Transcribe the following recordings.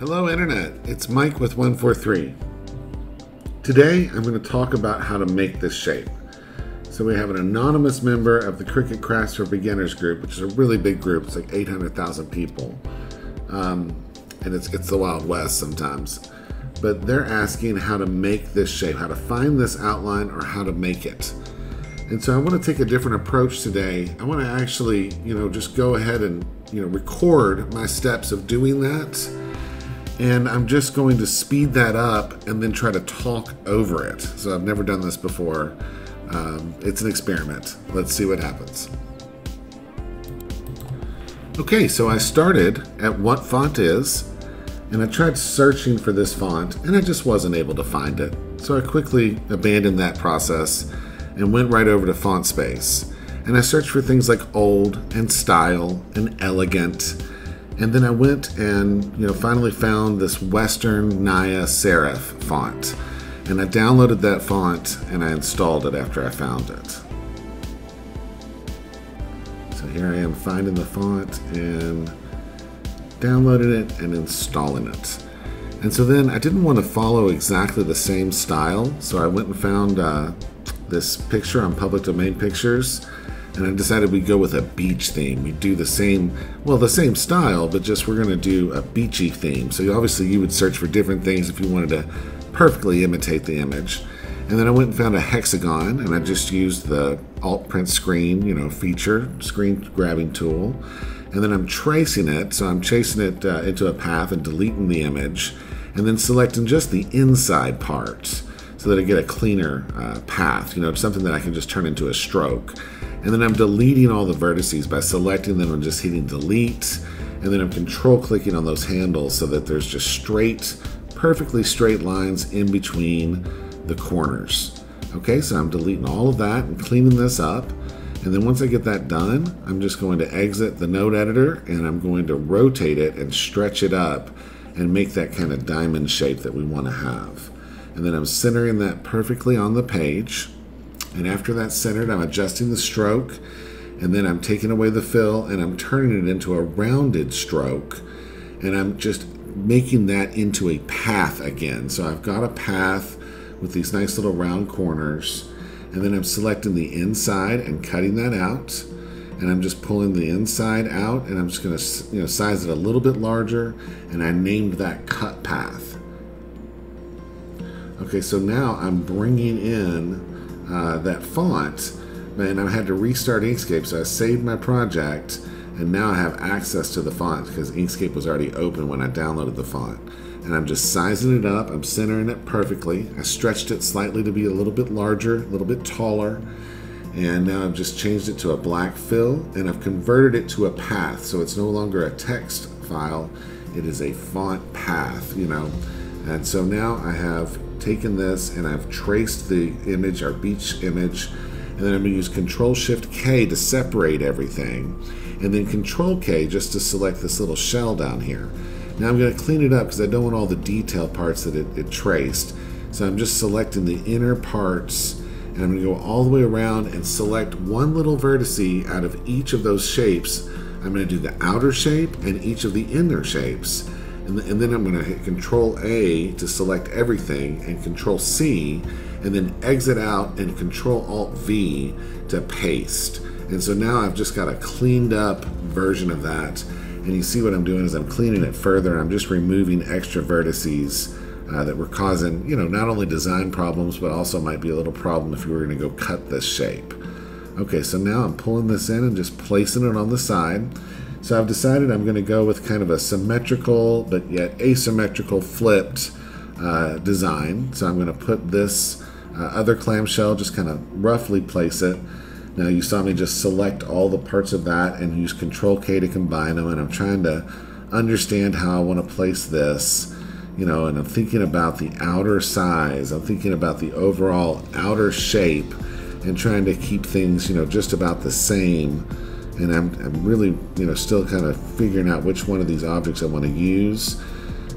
Hello Internet, it's Mike with 143. Today I'm going to talk about how to make this shape. So we have an anonymous member of the Cricut Crafts for Beginners group, which is a really big group. It's like 800,000 people. And it's the Wild West sometimes. But they're asking how to make this shape, how to find this outline or how to make it. And so I want to take a different approach today. I want to actually, just go ahead and, record my steps of doing that. And I'm just going to speed that up and then try to talk over it. So I've never done this before. It's an experiment. Let's see what happens. Okay, so I started at what font is, and I tried searching for this font, and I just wasn't able to find it. So I quickly abandoned that process and went right over to Font Space. And I searched for things like old and style and elegant. And then I went and finally found this Western Naya Serif font. And I downloaded that font and I installed it after I found it. So here I am finding the font and downloading it and installing it. And so then I didn't want to follow exactly the same style, so I went and found this picture on Public Domain Pictures. And I decided we'd go with a beach theme. We'd do the same style, but just we're gonna do a beachy theme. So obviously you would search for different things if you wanted to perfectly imitate the image. And then I went and found a hexagon, and I just used the Alt Print Screen, feature, screen grabbing tool. And then I'm tracing it, so I'm chasing it into a path and deleting the image, and then selecting just the inside part so that I get a cleaner path, something that I can just turn into a stroke. And then I'm deleting all the vertices by selecting them and just hitting delete. And then I'm control clicking on those handles so that there's just perfectly straight lines in between the corners. Okay, so I'm deleting all of that and cleaning this up. And then once I get that done, I'm just going to exit the node editor and I'm going to rotate it and stretch it up and make that kind of diamond shape that we want to have. And then I'm centering that perfectly on the page. And after that's centered, I'm adjusting the stroke, and then I'm taking away the fill and I'm turning it into a rounded stroke, and I'm just making that into a path again. So I've got a path with these nice little round corners, and then I'm selecting the inside and cutting that out, and I'm just pulling the inside out, and I'm just going to size it a little bit larger, and I named that cut path. Okay, so now I'm bringing in that font, and I had to restart Inkscape, so I saved my project, and now I have access to the font because Inkscape was already open when I downloaded the font. And I'm just sizing it up, I'm centering it perfectly. I stretched it slightly to be a little bit larger, a little bit taller, and now I've just changed it to a black fill, and I've converted it to a path, so it's no longer a text file, it is a font path, And so now I have taken this and I've traced the image, our beach image, and then I'm going to use Control-Shift-K to separate everything, and then Control-K just to select this little shell down here. Now I'm going to clean it up because I don't want all the detail parts that it traced. So I'm just selecting the inner parts, and I'm going to go all the way around and select one little vertice out of each of those shapes. I'm going to do the outer shape and each of the inner shapes. And then I'm going to hit Control-A to select everything, and Control-C, and then exit out and Control-Alt-V to paste. And so now I've just got a cleaned up version of that. And you see what I'm doing is I'm cleaning it further. I'm just removing extra vertices that were causing, not only design problems, but also might be a little problem if you were going to go cut this shape. Okay, so now I'm pulling this in and just placing it on the side. So I've decided I'm going to go with kind of a symmetrical but yet asymmetrical flipped design. So I'm going to put this other clamshell, just kind of roughly place it. Now you saw me just select all the parts of that and use Control-K to combine them, and I'm trying to understand how I want to place this, and I'm thinking about the outer size, I'm thinking about the overall outer shape, and trying to keep things, just about the same. And I'm really, still kind of figuring out which one of these objects I want to use.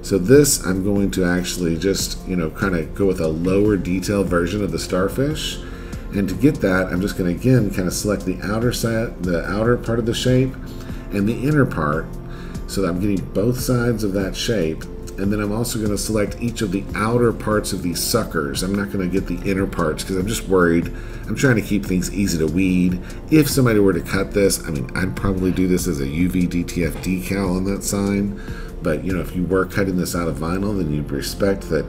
So this, I'm going to actually just, kind of go with a lower detail version of the starfish. And to get that, I'm just going to, again, kind of select the outer side, the outer part of the shape, and the inner part, so that I'm getting both sides of that shape. And then I'm also going to select each of the outer parts of these suckers. I'm not going to get the inner parts because I'm just worried. I'm trying to keep things easy to weed. If somebody were to cut this, I mean, I'd probably do this as a UV DTF decal on that sign. But, you know, if you were cutting this out of vinyl, then you'd respect that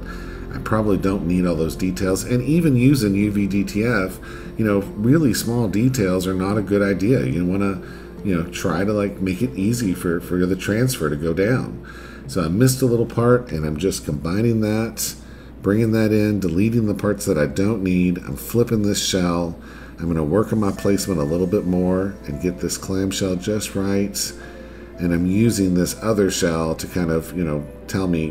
I probably don't need all those details. And even using UV DTF, you know, really small details are not a good idea. You want to, you know, try to like make it easy for the transfer to go down. So I missed a little part, and I'm just combining that, bringing that in, deleting the parts that I don't need. I'm flipping this shell. I'm going to work on my placement a little bit more and get this clamshell just right. And I'm using this other shell to kind of, you know, tell me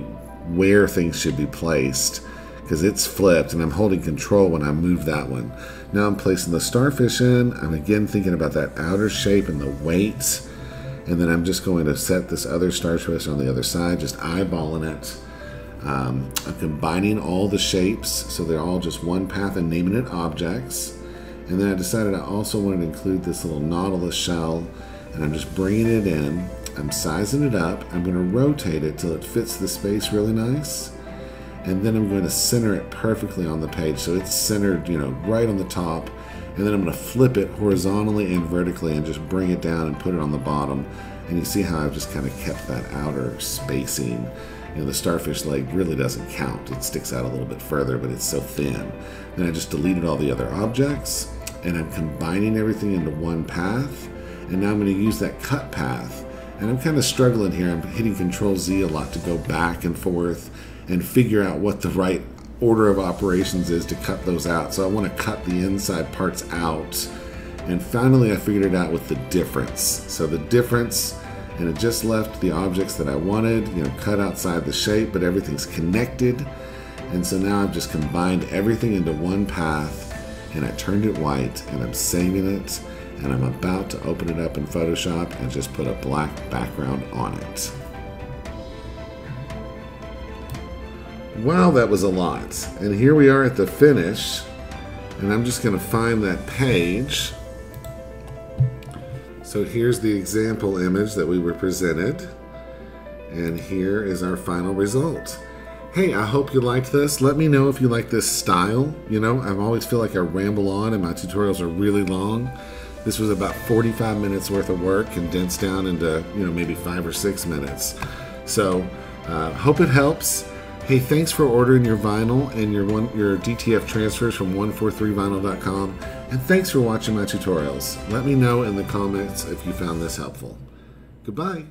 where things should be placed, because it's flipped and I'm holding control when I move that one. Now I'm placing the starfish in. I'm again thinking about that outer shape and the weight. And then I'm just going to set this other starfish on the other side, just eyeballing it. I'm combining all the shapes so they're all just one path and naming it objects. And then I decided I also wanted to include this little nautilus shell, and I'm just bringing it in. I'm sizing it up. I'm going to rotate it till it fits the space really nice. And then I'm going to center it perfectly on the page so it's centered, you know, right on the top. And then I'm going to flip it horizontally and vertically and just bring it down and put it on the bottom. And you see how I've just kind of kept that outer spacing. You know, the starfish leg really doesn't count. It sticks out a little bit further, but it's so thin. Then I just deleted all the other objects, and I'm combining everything into one path. And now I'm going to use that cut path. And I'm kind of struggling here. I'm hitting Control-Z a lot to go back and forth and figure out what the right order of operations is to cut those out. So I want to cut the inside parts out. And finally I figured it out with the difference. So the difference, and it just left the objects that I wanted, you know, cut outside the shape, but everything's connected. And so now I've just combined everything into one path, and I turned it white, and I'm saving it. And I'm about to open it up in Photoshop and just put a black background on it. Wow, that was a lot. And here we are at the finish, and I'm just going to find that page. So here's the example image that we were presented, and here is our final result. Hey, I hope you liked this. Let me know if you like this style. You know, I always feel like I ramble on and my tutorials are really long. This was about 45 minutes worth of work condensed down into, you know, maybe 5 or 6 minutes. So, hope it helps. Hey, thanks for ordering your vinyl and your DTF transfers from 143vinyl.com. And thanks for watching my tutorials. Let me know in the comments if you found this helpful. Goodbye.